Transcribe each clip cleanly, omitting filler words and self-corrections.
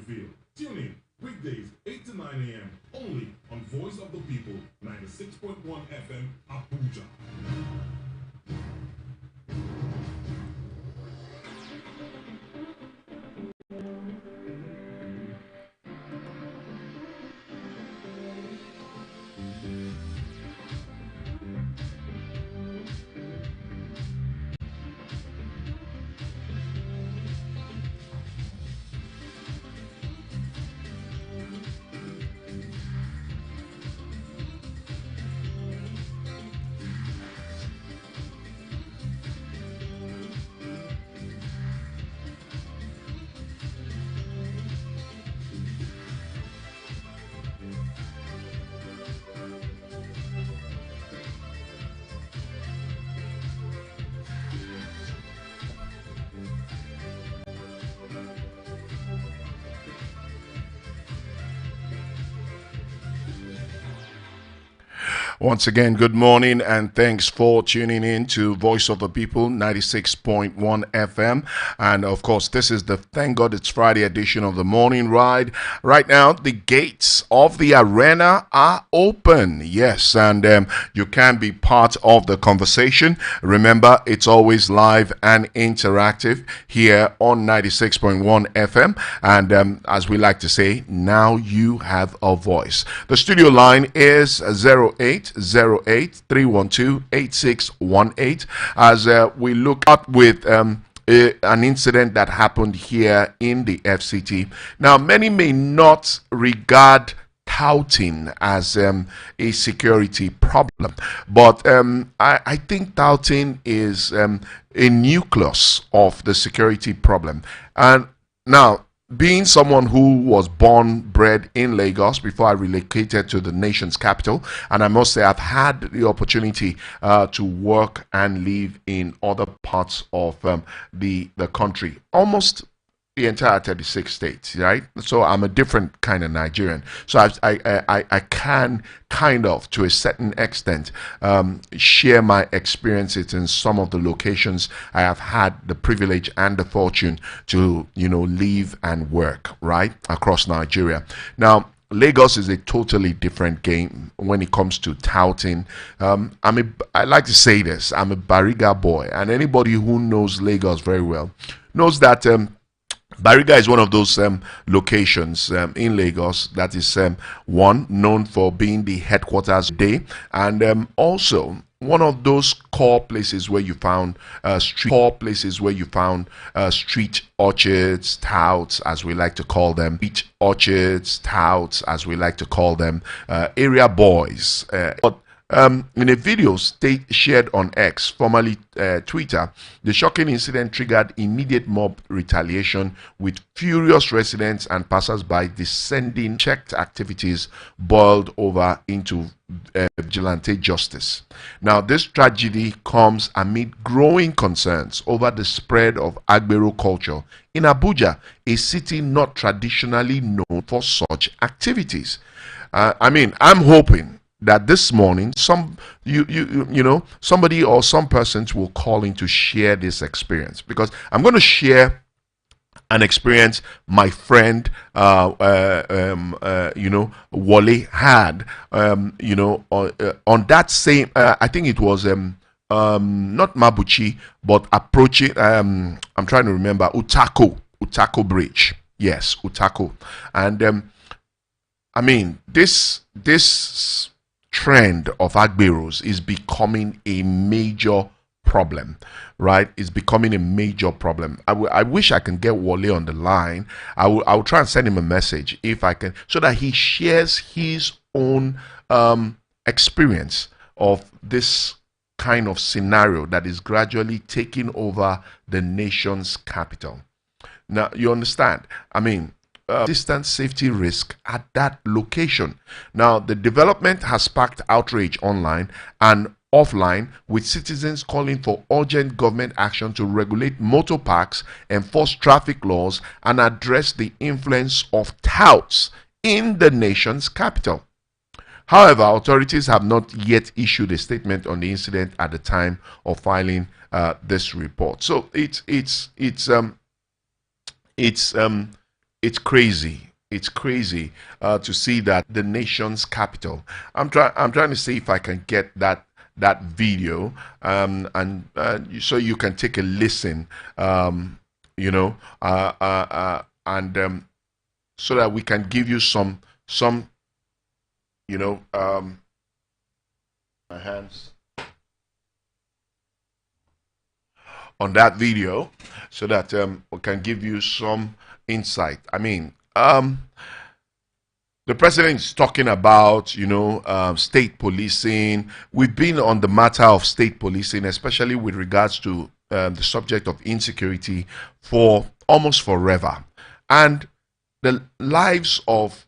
feel. Tune in weekdays 8 to 9 a.m. only on Voice of the People 96.1 FM Abuja. Once again, good morning and thanks for tuning in to Voice of the People 96.1 FM. And of course, this is the Thank God It's Friday edition of the morning ride. Right now, the gates of the arena are open. Yes, and you can be part of the conversation. Remember, it's always live and interactive here on 96.1 FM. And as we like to say, now you have a voice. The studio line is 0808-312-8618 as we look up with an incident that happened here in the FCT. Now, many may not regard touting as a security problem, but I think touting is a nucleus of the security problem. And now, being someone who was bred in Lagos before I relocated to the nation's capital, and I must say I've had the opportunity to work and live in other parts of the country, almost the entire 36 states, right? So I'm a different kind of Nigerian. So I can kind of, to a certain extent, share my experiences in some of the locations I have had the privilege and the fortune to, live and work, right, across Nigeria. Now, Lagos is a totally different game when it comes to touting. I like to say this, I'm a Bariga boy, and anybody who knows Lagos very well knows that Bariga is one of those locations in Lagos that is one, known for being the headquarters day, and also one of those core places where you found street orchards, touts, as we like to call them, area boys. In a video shared on X, formerly Twitter, the shocking incident triggered immediate mob retaliation, with furious residents and passers-by descending. Checked activities boiled over into vigilante justice. Now, this tragedy comes amid growing concerns over the spread of Agbero culture in Abuja, a city not traditionally known for such activities. I'm hoping that this morning somebody or some persons will call in to share this experience, because I'm going to share an experience my friend Wale had on that same I think it was not Mabuchi, but approaching I'm trying to remember, Utako Bridge. Yes, Utako. And this trend of Agberos is becoming a major problem, right? It's becoming a major problem. I wish I can get Wale on the line. I will try and send him a message if I can, so that he shares his own experience of this kind of scenario that is gradually taking over the nation's capital. Now, you understand? Distant safety risk at that location. Now, the development has sparked outrage online and offline, with citizens calling for urgent government action to regulate motor parks, enforce traffic laws, and address the influence of touts in the nation's capital. However, authorities have not yet issued a statement on the incident at the time of filing this report. So it's it's crazy. It's crazy to see that the nation's capital. I'm trying to see if I can get that video, and so you can take a listen. You know, and so that we can give you some you know my hands on that video, so that we can give you some insight. I mean, the president is talking about, state policing. We've been on the matter of state policing, especially with regards to the subject of insecurity, for almost forever. And the lives of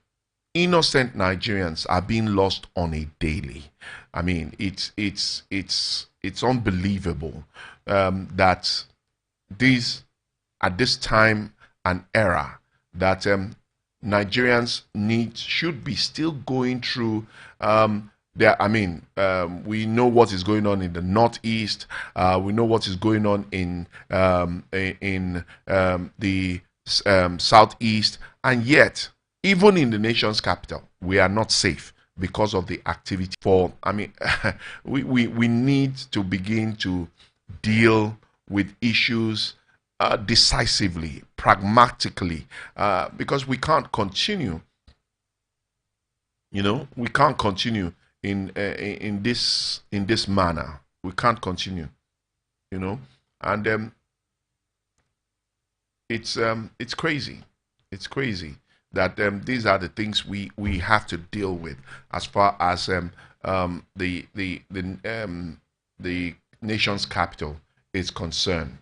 innocent Nigerians are being lost on a daily. I mean, it's unbelievable that this at this time and era that Nigerians should be still going through we know what is going on in the northeast. We know what is going on in the southeast, and yet even in the nation's capital, we are not safe because of the activity. We need to begin to deal with issues decisively, pragmatically, because we can't continue. We can't continue in this manner. We can't continue. And it's crazy. It's crazy that these are the things we have to deal with as far as the nation's capital is concerned.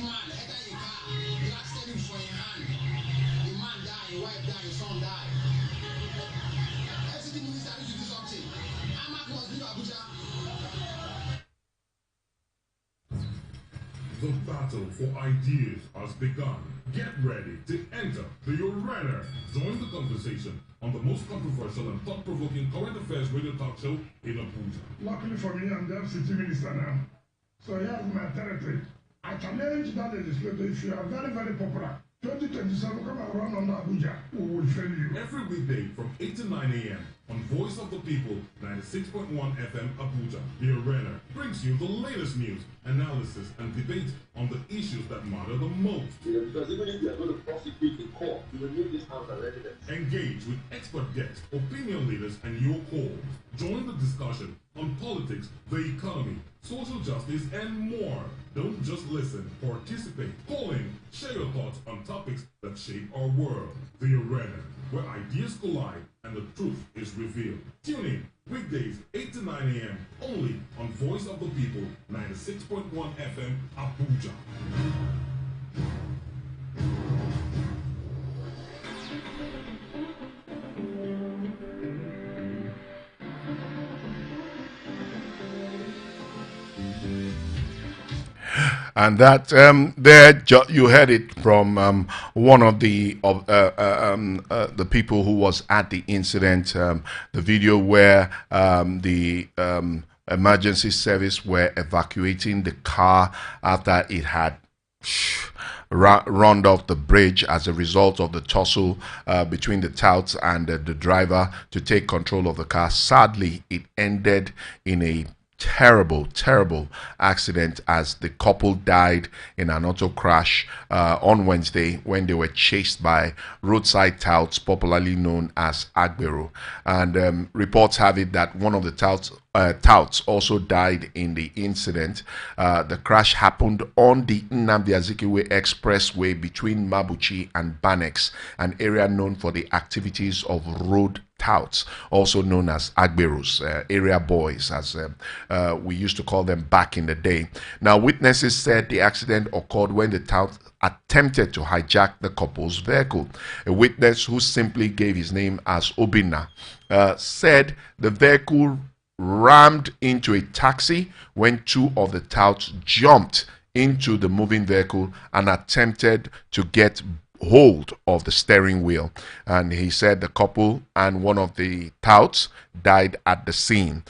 The battle for ideas has begun. Get ready to enter the arena. Join the conversation on the most controversial and thought-provoking current affairs radio talk show in Abuja. Luckily for me, I'm the FCT minister now. So here's my territory. I challenge that legislator. If you are very, very popular, 2027 come and run on Abuja, we will fail you. Every weekday from 8 to 9 a.m. on Voice of the People, 96.1 FM Abuja. The arena brings you the latest news, analysis, and debate on the issues that matter the most. Because even if you are going to prosecute in court, you will need this house as evidence. Engage with expert guests, opinion leaders, and your calls. Join the discussion on politics, the economy, social justice, and more. Don't just listen, participate, call in, share your thoughts on topics that shape our world. The arena, where ideas collide and the truth is revealed. Tune in weekdays 8 to 9 a.m. only on Voice of the People, 96.1 FM Abuja. And that you heard it from one of the people who was at the incident. The video where the emergency service were evacuating the car after it had run off the bridge as a result of the tussle between the touts and the driver to take control of the car. Sadly, it ended in a terrible accident as the couple died in an auto crash on Wednesday when they were chased by roadside touts popularly known as Agbero. And reports have it that one of the touts also died in the incident. The crash happened on the Nnamdi Azikiwe Expressway between Mabuchi and Banex, an area known for the activities of road touts, also known as Agberos, area boys, as we used to call them back in the day. Now, witnesses said the accident occurred when the tout attempted to hijack the couple's vehicle. A witness who simply gave his name as Obina said the vehicle rammed into a taxi when two of the touts jumped into the moving vehicle and attempted to get hold of the steering wheel. And he said the couple and one of the touts died at the scene.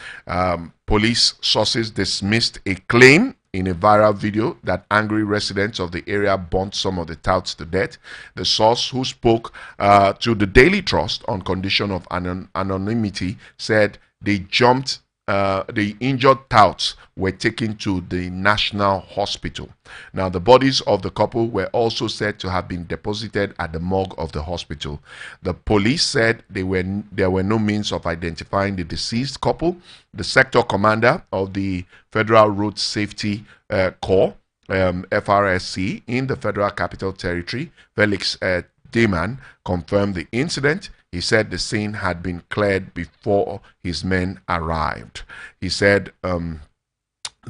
Police sources dismissed a claim in a viral video that angry residents of the area burnt some of the touts to death. The source, who spoke to the Daily Trust on condition of anonymity, said they jumped. The injured touts were taken to the National Hospital. Now, the bodies of the couple were also said to have been deposited at the morgue of the hospital. The police said there were no means of identifying the deceased couple. The sector commander of the Federal Road Safety Corps, FRSC, in the Federal Capital Territory, Felix Deman, confirmed the incident. He said the scene had been cleared before his men arrived. He said,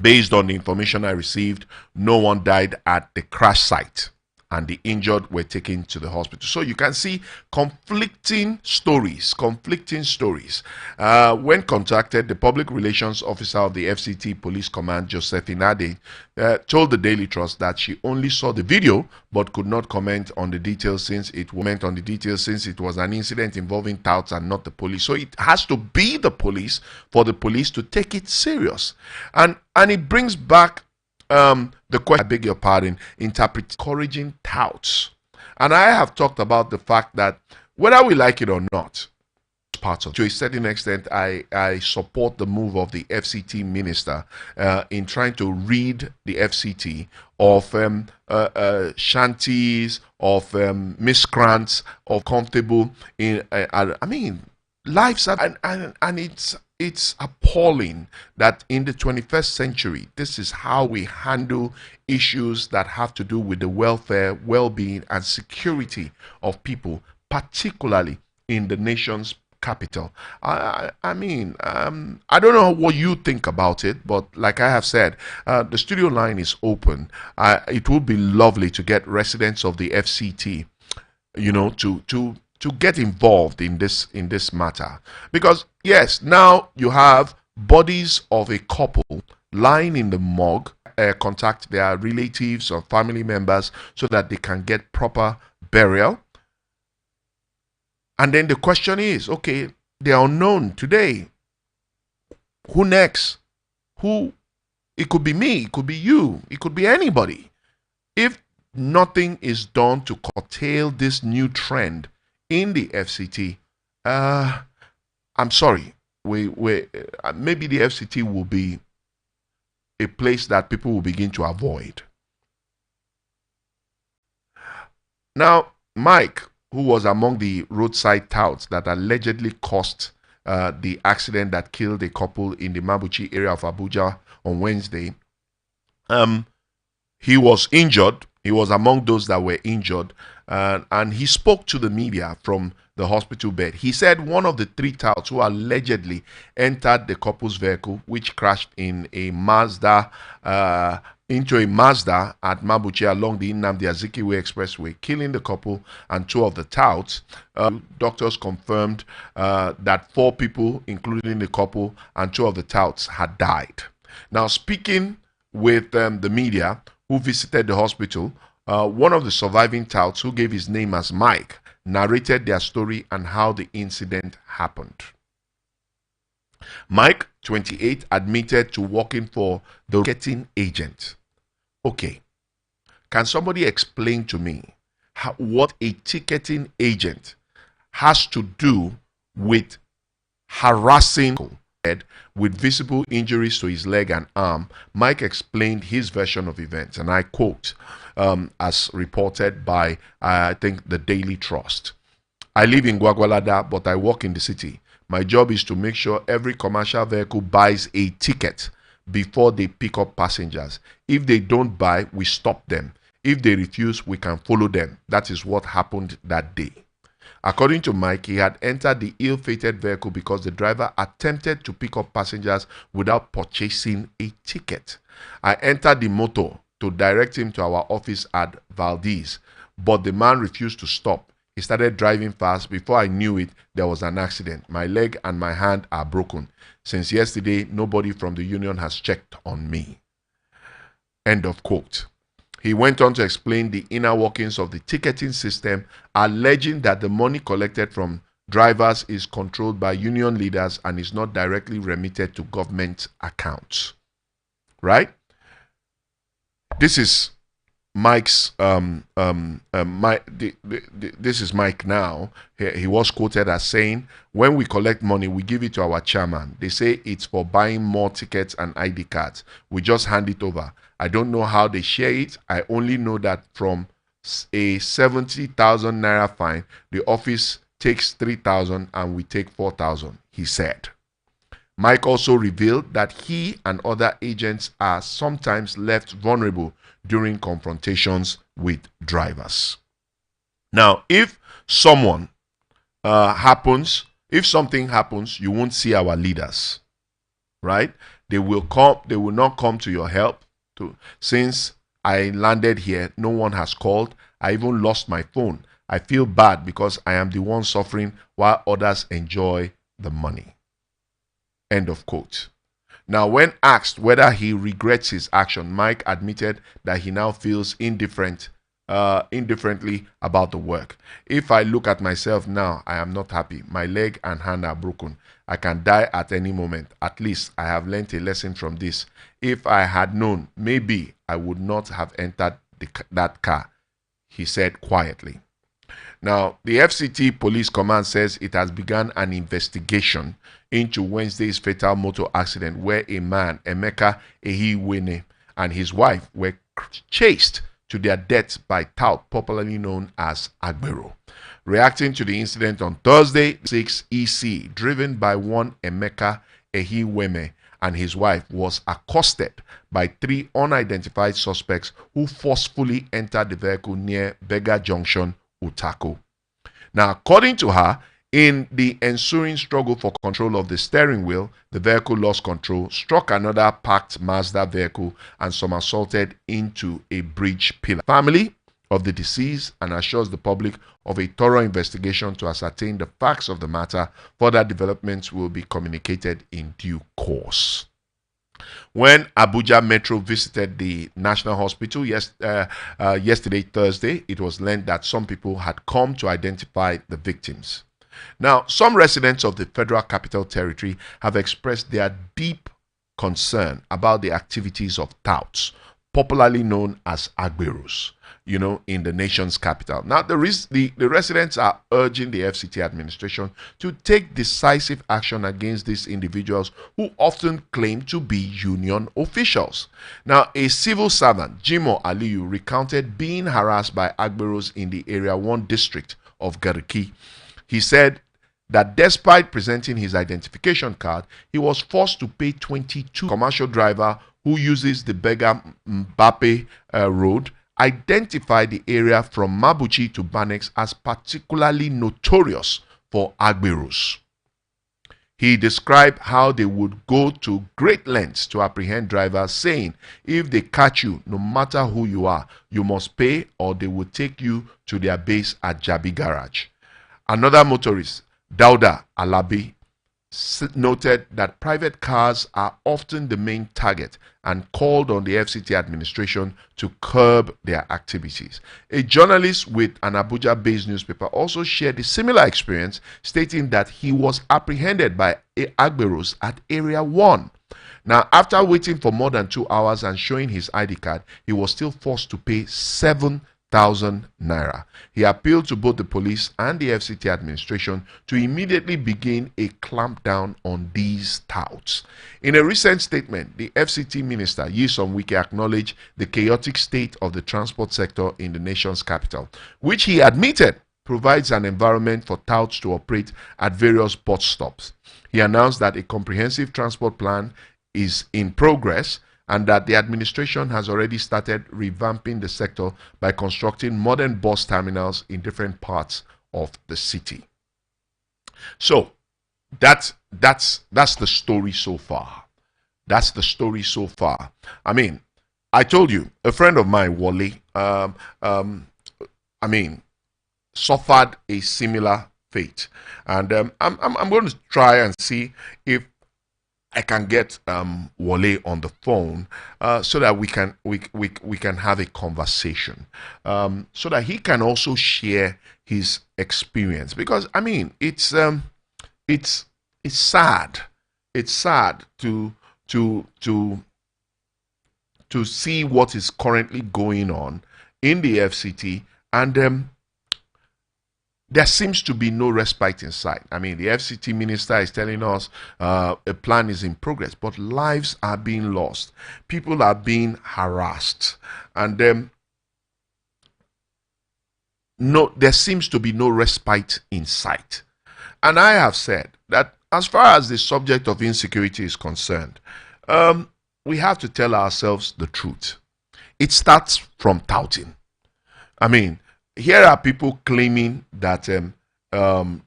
based on the information I received, no one died at the crash site and the injured were taken to the hospital. So you can see conflicting stories. When contacted, the public relations officer of the FCT Police Command, Josephine Ade, told the Daily Trust that she only saw the video but could not comment on the details since it was an incident involving touts and not the police. So it has to be the police for the police to take it serious. And it brings back the question, I beg your pardon, encouraging touts. And I have talked about the fact that whether we like it or not, to a certain extent, I support the move of the FCT minister in trying to rid the FCT of shanties, of miscreants, of comfortable in. I mean, lives are, and it's appalling that in the 21st century, this is how we handle issues that have to do with the welfare, well-being, and security of people, particularly in the nation's capital. I mean, I don't know what you think about it, but like I have said, the studio line is open. It would be lovely to get residents of the FCT, to get involved in this matter, because yes, now you have bodies of a couple lying in the morgue. Contact their relatives or family members so that they can get proper burial. And then the question is, okay, they are unknown today. Who next? Who? It could be me, it could be you, it could be anybody. If nothing is done to curtail this new trend in the FCT, I'm sorry. Maybe the FCT will be a place that people will begin to avoid. Now, Mike, who was among the roadside touts that allegedly caused the accident that killed a couple in the Mabuchi area of Abuja on Wednesday, he was injured. He was among those that were injured, and he spoke to the media from the hospital bed. He said one of the three touts who allegedly entered the couple's vehicle, which crashed in a Mazda, into a Mazda at Mabuchi along the Nnamdi Azikiwe Expressway, killing the couple and two of the touts. Doctors confirmed that 4 people, including the couple and 2 of the touts, had died. Now, speaking with the media who visited the hospital, one of the surviving touts, who gave his name as Mike, narrated their story and how the incident happened. Mike, 28, admitted to working for the ticketing agent. Okay, can somebody explain to me what a ticketing agent has to do with harassing with visible injuries to his leg and arm? Mike explained his version of events, and I quote, as reported by, I think, the Daily Trust. I live in Gwagwalada, but I work in the city. My job is to make sure every commercial vehicle buys a ticket before they pick up passengers. If they don't buy, we stop them. If they refuse, we can follow them. That is what happened that day. According to Mike, he had entered the ill-fated vehicle because the driver attempted to pick up passengers without purchasing a ticket. I entered the motor to direct him to our office at Valdez, but the man refused to stop. He started driving fast. Before I knew it, there was an accident. My leg and my hand are broken. Since yesterday, nobody from the union has checked on me. End of quote. He went on to explain the inner workings of the ticketing system, alleging that the money collected from drivers is controlled by union leaders and is not directly remitted to government accounts. Right? This is Mike's this is Mike now. He was quoted as saying, when we collect money, we give it to our chairman. They say it's for buying more tickets and ID cards. We just hand it over. I don't know how they share it. I only know that from a 70,000 naira fine, the office takes 3,000 and we take 4,000, he said. Mike also revealed that he and other agents are sometimes left vulnerable during confrontations with drivers. Now, if something happens, you won't see our leaders, right? They will not come to your help. Since I landed here, no one has called. I even lost my phone. I feel bad because I am the one suffering while others enjoy the money. End of quote. Now, when asked whether he regrets his action, Mike admitted that he now feels indifferently about the work. If I look at myself now, I am not happy. My leg and hand are broken. I can die at any moment. At least I have learned a lesson from this. If I had known, maybe I would not have entered that car, he said quietly. Now, the FCT Police Command says it has begun an investigation into Wednesday's fatal motor accident where a man, Emeka Ehiwene, and his wife were chased to their deaths by tout popularly known as Agbero. Reacting to the incident on Thursday, 6 EC, driven by one Emeka Ehiwene and his wife, was accosted by 3 unidentified suspects who forcefully entered the vehicle near Bega Junction, Utako. Now, according to her, In the ensuing struggle for control of the steering wheel, the vehicle lost control, struck another parked Mazda vehicle, and somersaulted into a bridge pillar. Family of the deceased and assures the public of a thorough investigation to ascertain the facts of the matter. Further developments will be communicated in due course. When Abuja Metro visited the National Hospital yesterday, Thursday, it was learned that some people had come to identify the victims. Now, some residents of the Federal Capital Territory have expressed their deep concern about the activities of touts, popularly known as Agberos, in the nation's capital. Now, the residents are urging the FCT administration to take decisive action against these individuals who often claim to be union officials. Now, a civil servant, Jimo Aliyu, recounted being harassed by Agberos in the Area 1 district of Garki. He said that despite presenting his identification card, he was forced to pay 22. Commercial driver who uses the Bega Mbappe road identified the area from Mabuchi to Banex as particularly notorious for Agberos. He described how they would go to great lengths to apprehend drivers, saying if they catch you, no matter who you are, you must pay or they will take you to their base at Jabi Garage. Another motorist, Dauda Alabi, noted that private cars are often the main target and called on the FCT administration to curb their activities. A journalist with an Abuja-based newspaper also shared a similar experience, stating that he was apprehended by Agberos at Area 1. Now, after waiting for more than 2 hours and showing his ID card, he was still forced to pay 7,000 naira. He appealed to both the police and the FCT administration to immediately begin a clampdown on these touts. In a recent statement, the FCT minister, Nyesom Wike, acknowledged the chaotic state of the transport sector in the nation's capital, which he admitted provides an environment for touts to operate at various bus stops. He announced that a comprehensive transport plan is in progress and that the administration has already started revamping the sector by constructing modern bus terminals in different parts of the city. So that's the story so far. That's the story so far. I mean, I told you, a friend of mine, Wally, suffered a similar fate, and I'm going to try and see if I can get Wale on the phone so that we can have a conversation, so that he can also share his experience. Because I mean, it's sad. It's sad to see what is currently going on in the FCT, and there seems to be no respite in sight. I mean, the FCT minister is telling us a plan is in progress, but lives are being lost. People are being harassed. And there seems to be no respite in sight. And I have said that as far as the subject of insecurity is concerned, we have to tell ourselves the truth. It starts from touting. I mean, here are people claiming that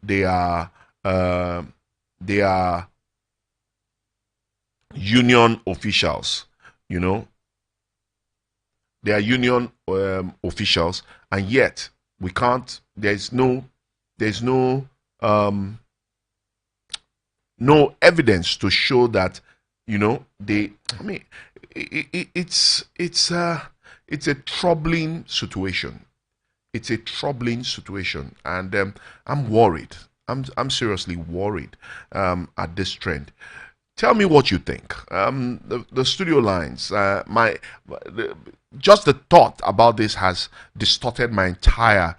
they are union officials, they are union officials, and yet we can't. There's no evidence to show that they. I mean, it's a troubling situation. It's a troubling situation, and I'm worried. I'm seriously worried at this trend. Tell me what you think. The studio lines, just the thought about this has distorted my entire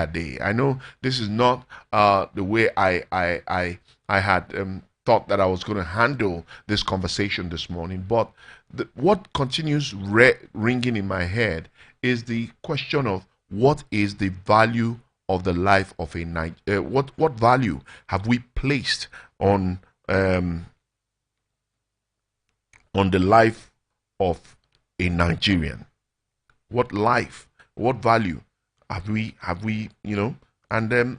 day. I know this is not the way I had thought that I was going to handle this conversation this morning, but what continues ringing in my head is the question of what is the value of the life of a what value have we placed on the life of a Nigerian? What life, what value have we and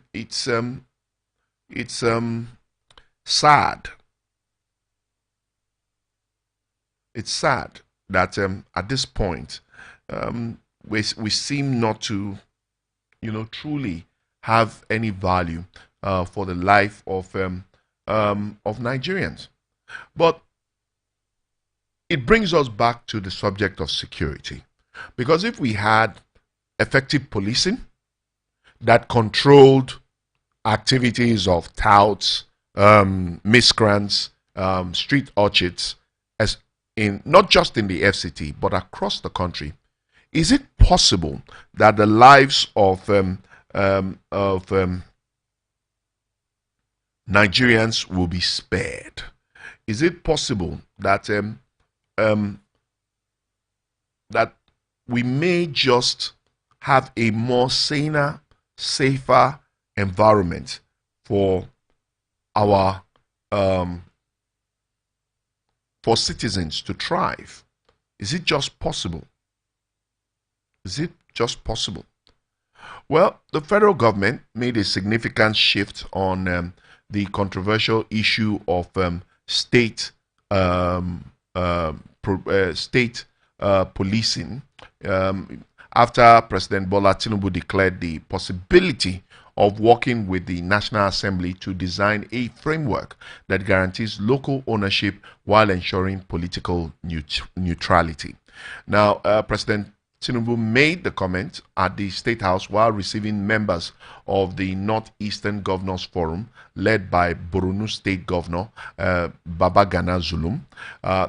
It's sad. It's sad that at this point we seem not to, truly have any value for the life of Nigerians. But it brings us back to the subject of security, because if we had effective policing that controlled activities of touts, miscreants, street urchins, as in not just in the FCT but across the country, is it possible that the lives of Nigerians will be spared? Is it possible that that we may just have a more saner, safer environment for our for citizens to thrive? Is it just possible? Is it just possible? Well, the federal government made a significant shift on the controversial issue of state policing after President Bola Tinubu declared the possibility of working with the National Assembly to design a framework that guarantees local ownership while ensuring political neutrality. Now, President Tinubu made the comment at the State House while receiving members of the Northeastern Governors Forum led by Borno State Governor Babagana Zulum.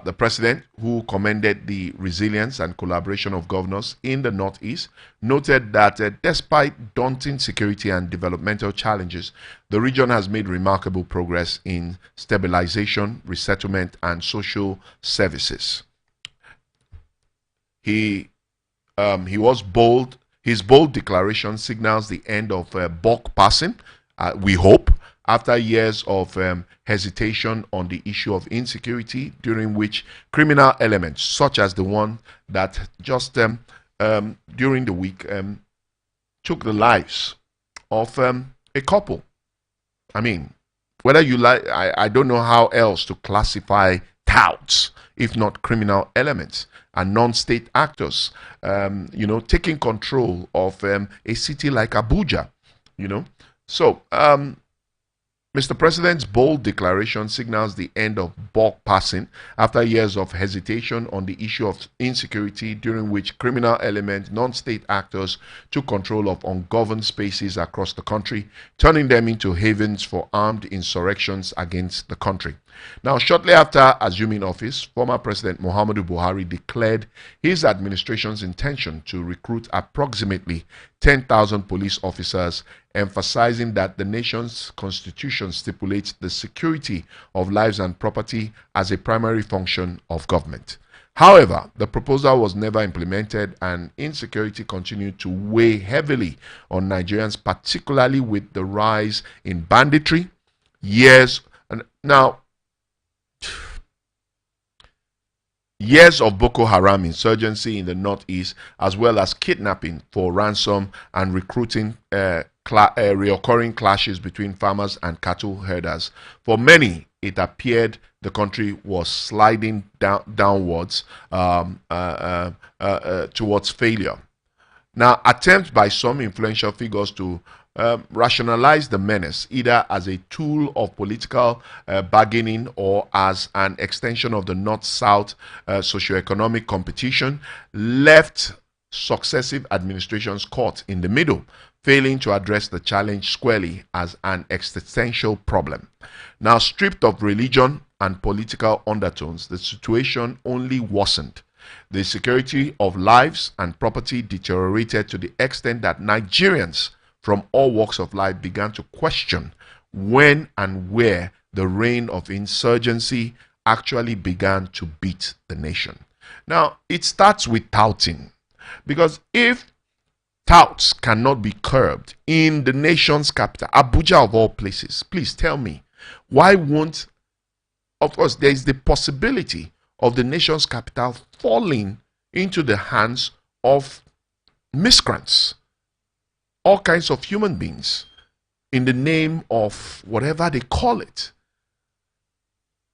The president, who commended the resilience and collaboration of governors in the Northeast, noted that despite daunting security and developmental challenges, the region has made remarkable progress in stabilization, resettlement, and social services. He was bold. His bold declaration signals the end of buck passing, we hope, after years of hesitation on the issue of insecurity, during which criminal elements, such as the one that just during the week took the lives of a couple. I mean, whether you like, I don't know how else to classify touts, if not criminal elements and non-state actors, taking control of a city like Abuja, So, Mr. President's bold declaration signals the end of buck passing after years of hesitation on the issue of insecurity, during which criminal elements, non-state actors took control of ungoverned spaces across the country, turning them into havens for armed insurrections against the country. Now, shortly after assuming office, former President Muhammadu Buhari declared his administration's intention to recruit approximately 10,000 police officers, emphasizing that the nation's constitution stipulates the security of lives and property as a primary function of government. However, the proposal was never implemented, and insecurity continued to weigh heavily on Nigerians, particularly with the rise in banditry. Years of Boko Haram insurgency in the Northeast, as well as kidnapping for ransom and recruiting, reoccurring clashes between farmers and cattle herders. For many, it appeared the country was sliding downwards towards failure. Now, attempts by some influential figures to rationalize the menace, either as a tool of political bargaining or as an extension of the North-South socioeconomic competition, left successive administrations caught in the middle, failing to address the challenge squarely as an existential problem. Now, stripped of religion and political undertones, the situation only worsened. The security of lives and property deteriorated to the extent that Nigerians from all walks of life began to question when and where the reign of insurgency actually began to beat the nation. Now, it starts with touting, because if touts cannot be curbed in the nation's capital, Abuja of all places, please tell me, why won't, of course, there is the possibility of the nation's capital falling into the hands of miscreants, all kinds of human beings, in the name of whatever they call it.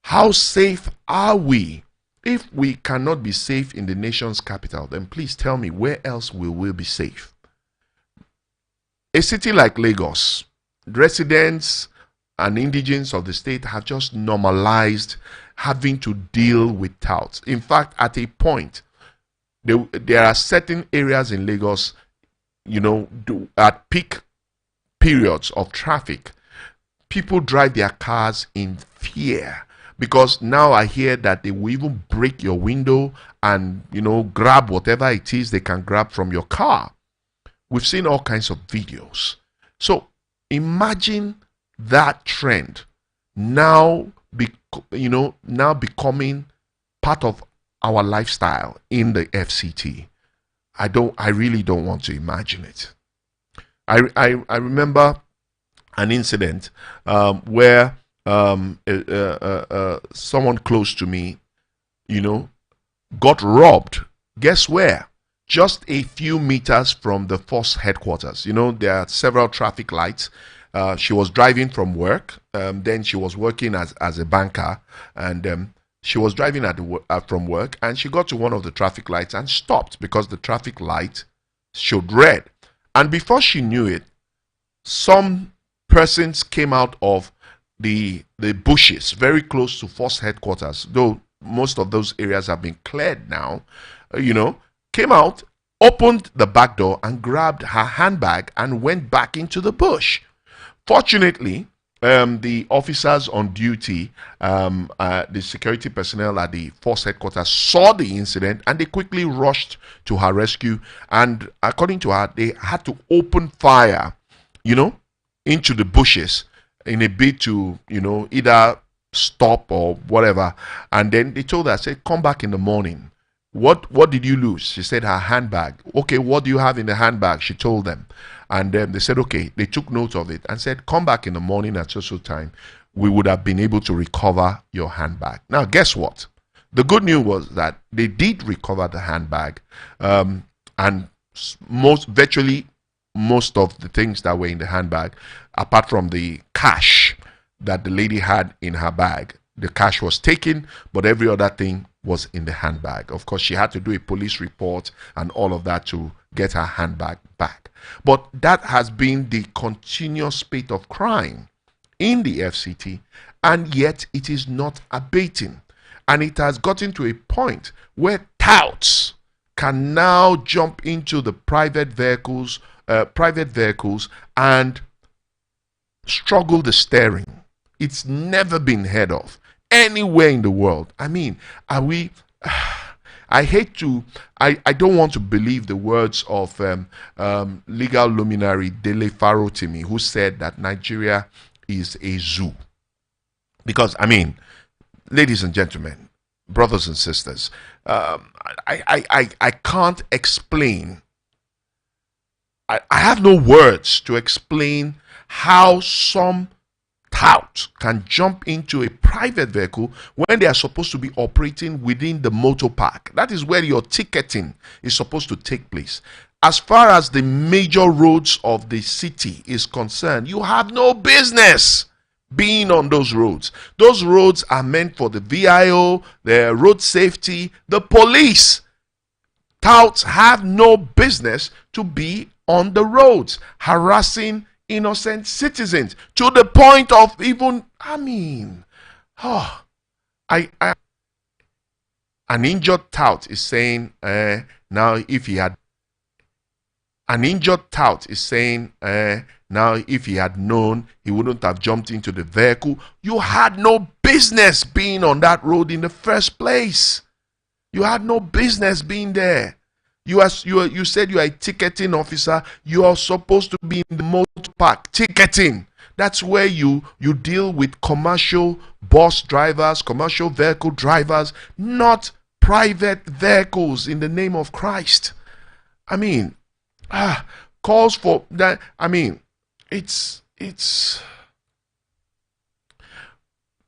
How safe are we? If we cannot be safe in the nation's capital, then please tell me, where else will we be safe? A city like Lagos, residents and indigents of the state have just normalized having to deal with touts. In fact, at a point, there are certain areas in Lagos, at peak periods of traffic, people drive their cars in fear, because now I hear that they will even break your window and grab whatever it is they can grab from your car. We've seen all kinds of videos. So imagine that trend now becoming part of our lifestyle in the FCT. I really don't want to imagine it. I remember an incident where someone close to me, got robbed. Guess where? Just a few meters from the force headquarters. There are several traffic lights. She was driving from work. Then she was working as a banker, and she was driving from work, and she got to one of the traffic lights and stopped because the traffic light showed red. And before she knew it, some persons came out of the bushes very close to force headquarters, though most of those areas have been cleared now, came out, opened the back door and grabbed her handbag and went back into the bush. Fortunately, the officers on duty, the security personnel at the force headquarters saw the incident, and they quickly rushed to her rescue. And according to her, they had to open fire, into the bushes in a bid to, either stop or whatever. And then they told her, said, come back in the morning. What did you lose? She said her handbag. Okay, what do you have in the handbag? She told them. And they said, okay. They took note of it and said, come back in the morning at so time. We would have been able to recover your handbag. Now, guess what? The good news was that they did recover the handbag. And virtually most of the things that were in the handbag, apart from the cash that the lady had in her bag, the cash was taken, but every other thing was in the handbag. Of course, she had to do a police report and all of that to get her handbag back. But that has been the continuous spate of crime in the FCT, and yet it is not abating. And it has gotten to a point where touts can now jump into the private vehicles and struggle the steering. It's never been heard of anywhere in the world. I mean, are we... I don't want to believe the words of legal luminary Dele Farotimi, who said that Nigeria is a zoo. Because, I mean, ladies and gentlemen, brothers and sisters, I can't explain. I have no words to explain how some tout can jump into a private vehicle when they are supposed to be operating within the motor park. That is where your ticketing is supposed to take place. As far as the major roads of the city is concerned, you have no business being on those roads. Those roads are meant for the VIO, the road safety, the police. Touts have no business to be on the roads harassing innocent citizens, to the point of even, an injured tout is saying, now if he had known, he wouldn't have jumped into the vehicle. You had no business being on that road in the first place. You had no business being there. You said you are a ticketing officer. You are supposed to be in the motor park ticketing. That's where you deal with commercial bus drivers, commercial vehicle drivers, not private vehicles, in the name of Christ. I mean, calls for that. I mean, it's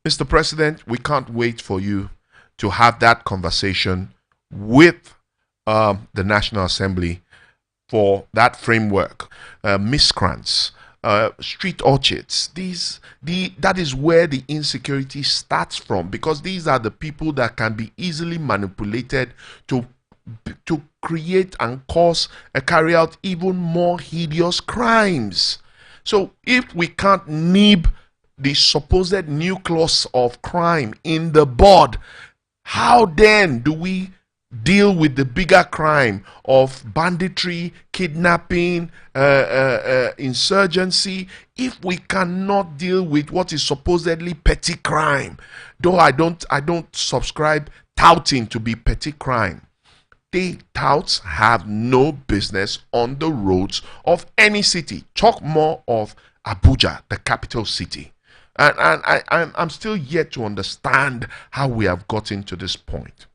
Mr. President, we can't wait for you to have that conversation with the National Assembly for that framework. Miscreants, street urchins. That is where the insecurity starts from, because these are the people that can be easily manipulated to create and cause carry out even more hideous crimes. So if we can't nib the supposed nucleus of crime in the bud, how then do we deal with the bigger crime of banditry, kidnapping, insurgency, if we cannot deal with what is supposedly petty crime? Though I don't subscribe touting to be petty crime. They touts have no business on the roads of any city. Talk more of Abuja, the capital city. And I'm still yet to understand how we have gotten to this point.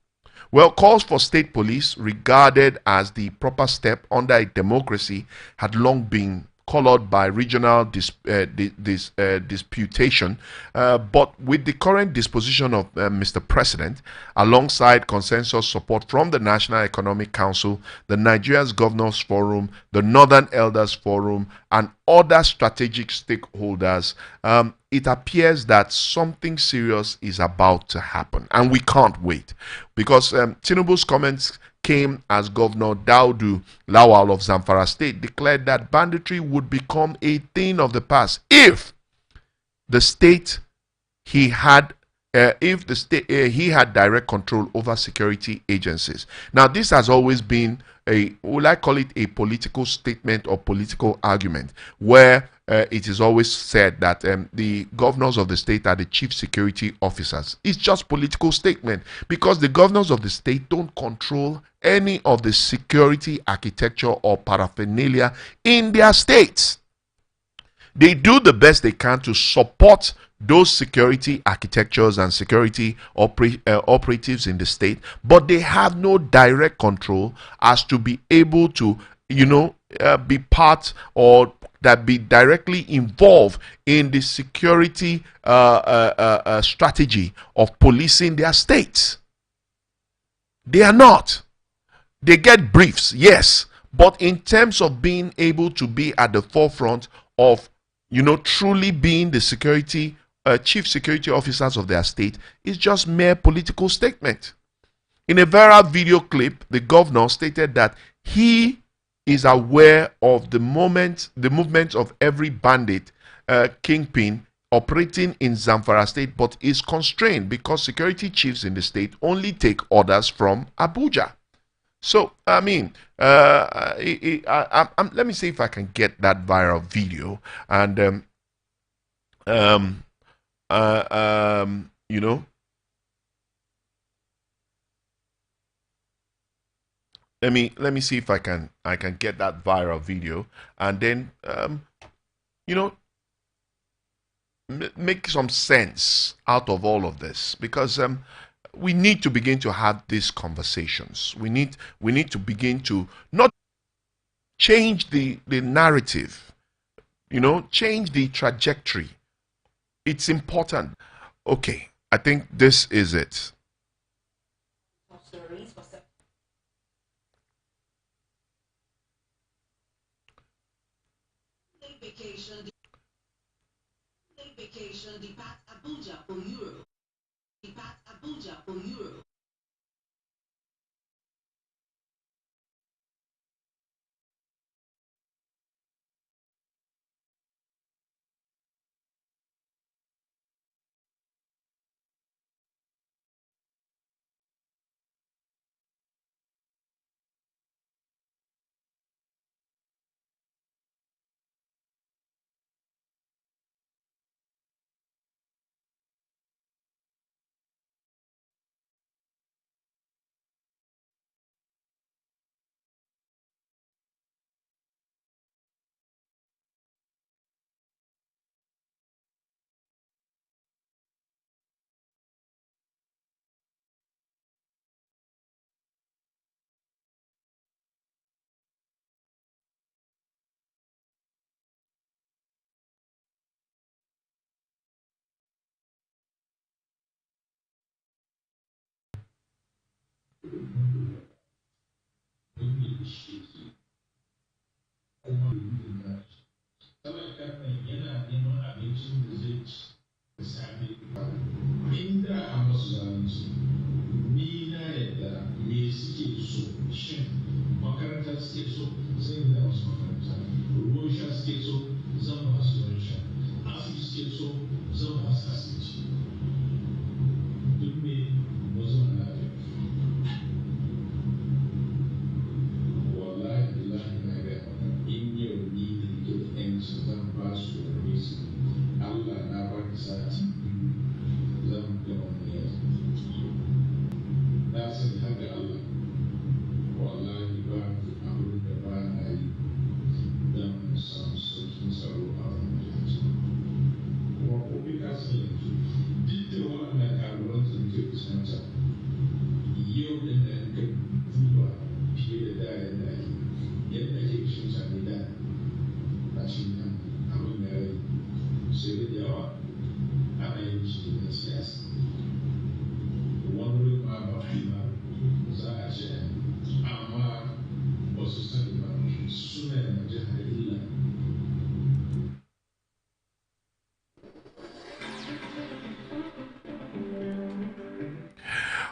Well, calls for state police, regarded as the proper step under a democracy, had long been colored by regional disputation, but with the current disposition of Mr. President, alongside consensus support from the National Economic Council, the Nigeria's Governors Forum, the Northern Elders Forum, and other strategic stakeholders, it appears that something serious is about to happen, and we can't wait, because Tinubu's comments came as Governor Daudu Lawal of Zamfara State declared that banditry would become a thing of the past if the state he had he had direct control over security agencies. Now, this has always been will I call it a political statement or political argument, where it is always said that the governors of the state are the chief security officers. It's just political statement, because the governors of the state don't control any of the security architecture or paraphernalia in their states. They do the best they can to support those security architectures and security operatives in the state, but they have no direct control as to be able to, be part or that be directly involved in the security strategy of policing their states. They are not. They get briefs, yes, but in terms of being able to be at the forefront of, truly being the security chief security officers of their state, is just mere political statement. In a viral video clip, the governor stated that he is aware of the movement of every bandit kingpin operating in Zamfara State, but is constrained because security chiefs in the state only take orders from Abuja. So, I mean, let me see if I can get that viral video, and let me see if I can get that viral video, and then make some sense out of all of this, because we need to begin to have these conversations. We need to begin to not change the narrative, change the trajectory. It's important. Okay, I think this is it. Vacation, depart Abuja for Europe. Depart Abuja for Europe.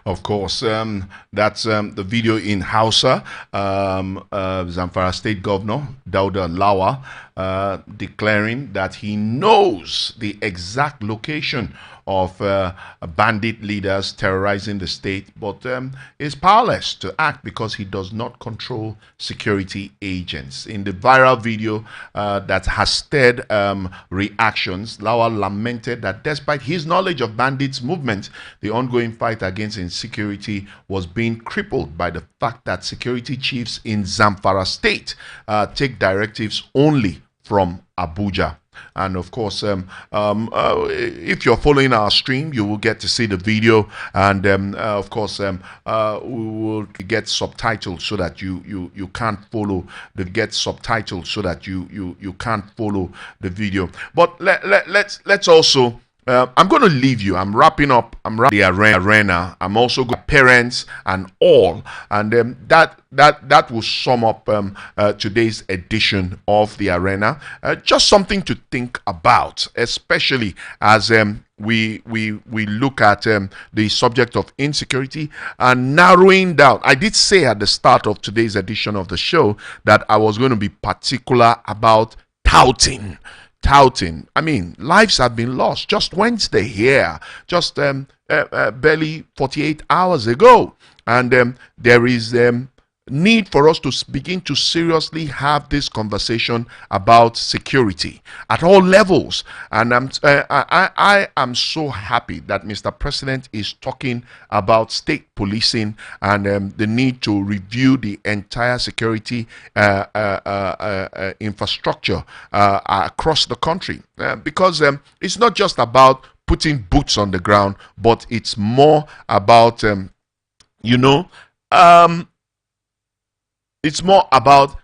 Of course, that's the video in Hausa. Zamfara State Governor Dauda Lawa declaring that he knows the exact location of bandit leaders terrorizing the state, but is powerless to act because he does not control security agents. In the viral video that has stirred reactions, Lawa lamented that despite his knowledge of bandits' movement, the ongoing fight against insecurity was being crippled by the fact that security chiefs in Zamfara State take directives only from Abuja. And of course, if you're following our stream, you will get to see the video, and of course, we will get subtitles so that you can't follow the you can't follow the video. But let's also. I'm going to leave you. I'm wrapping up. I'm wrapping the arena. I'm also going to parents and all, and that will sum up today's edition of the arena. Just something to think about, especially as we look at the subject of insecurity and narrowing down. I did say at the start of today's edition of the show that I was going to be particular about touting. I mean, lives have been lost. Just Wednesday here, just barely 48 hours ago, and there is need for us to begin to seriously have this conversation about security at all levels. And I am so happy that Mr. President is talking about state policing and the need to review the entire security infrastructure across the country, because it's not just about putting boots on the ground, but it's more about it's more about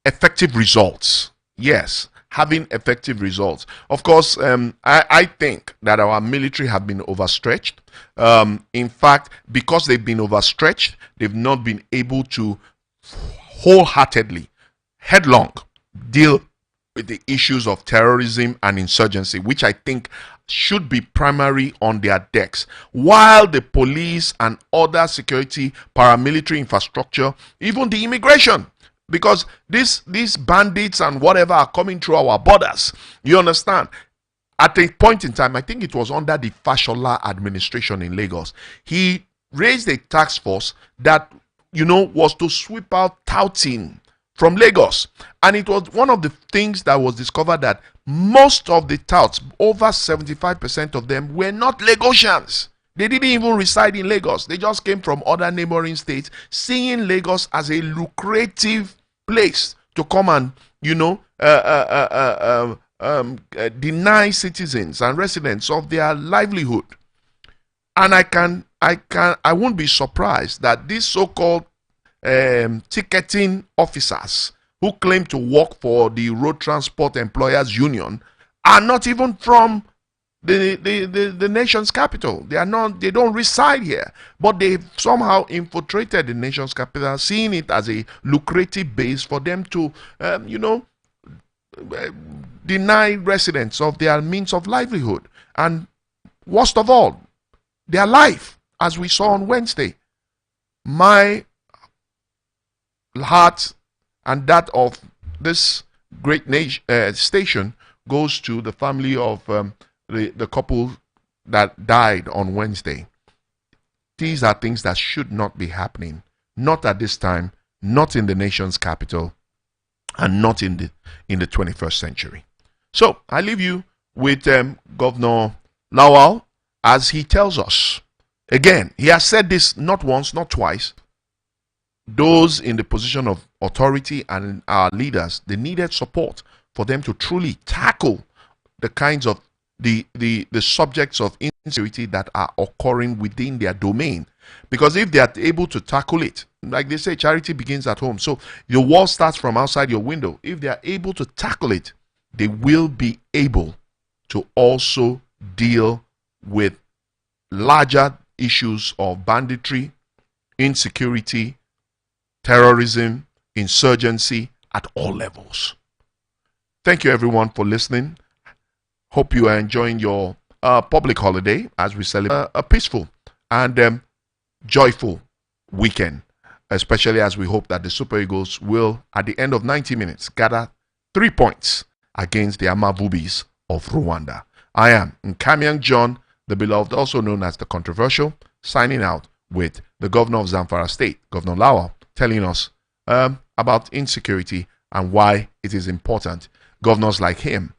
effective results. Yes, having effective results. Of course, I think that our military have been overstretched. In fact, because they've been overstretched, they've not been able to wholeheartedly, headlong, deal with the issues of terrorism and insurgency, which I think should be primary on their decks, while the police and other security paramilitary infrastructure, even the immigration, because these bandits and whatever are coming through our borders, you understand. At a point in time, I think it was under the Fashola administration in Lagos, he raised a task force that was to sweep out touting from Lagos. And it was one of the things that was discovered that most of the touts, over 75% of them, were not Lagosians. They didn't even reside in Lagos. They just came from other neighboring states, seeing Lagos as a lucrative place to come and, deny citizens and residents of their livelihood. And I won't be surprised that these so-called ticketing officers who claim to work for the Road Transport Employers Union are not even from the nation's capital. They don't reside here, but they've somehow infiltrated the nation's capital, seeing it as a lucrative base for them to deny residents of their means of livelihood, and worst of all, their life, as we saw on Wednesday. My heart and that of this great station goes to the family of the couple that died on Wednesday. These are things that should not be happening, not at this time, not in the nation's capital, and not in the 21st century. So I leave you with Governor Lawal, as he tells us again. He has said this not once, not twice. Those in the position of authority and our leaders, they needed support for them to truly tackle the kinds of the subjects of insecurity that are occurring within their domain. Because if they are able to tackle it, like they say, charity begins at home. So your wall starts from outside your window. If they are able to tackle it, they will be able to also deal with larger issues of banditry, insecurity, terrorism, insurgency at all levels. Thank you everyone for listening. Hope you are enjoying your public holiday as we celebrate a peaceful and joyful weekend, especially as we hope that the Super Eagles will, at the end of 90 minutes, gather 3 points against the Amavubis of Rwanda. I am Nkamiang John, the beloved, also known as the controversial, signing out with the governor of Zamfara State, Governor Lawal, telling us about insecurity and why it is important governors like him